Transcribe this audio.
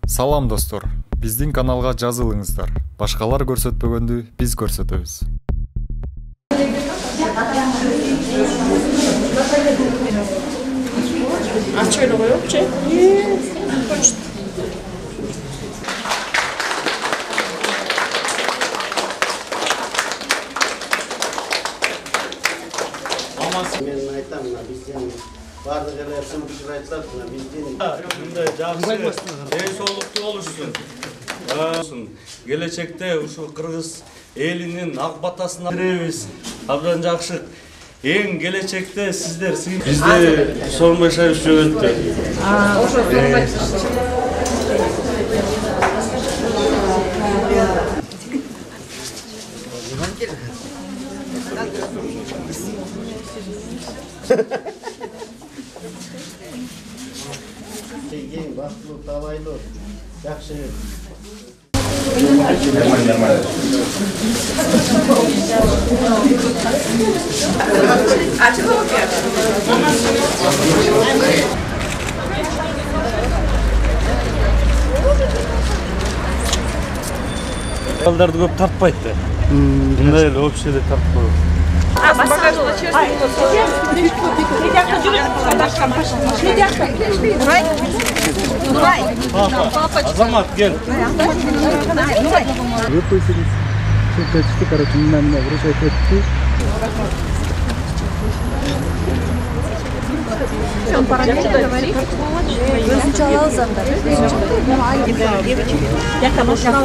Салам достор, биздин каналга жазылыңыздар. Башкалар көрсөтпөгөндү биз көрсөтөбүз. Açıyorum yok ki. Men aytam bizden bardıq elə sınıf iştirakçılar bizden. Bunday жақсы денсаулықты oluşsun. Gelecekte uşu Kırgız elinin ak batasına gireriz. Abdan жақшық. En gelecekte sizler bizde son başa şöyle. Egen, baxtlı, talaylı, yaxşı. Нормально. Балдарды көп тартпайды. Мындай эле общий эле тартпоо. Азамат, кел. Выпустились. Все почти, короче, на меня вручают эти. Он параллельно говорит. Вы сначала замдар. Я там ушла.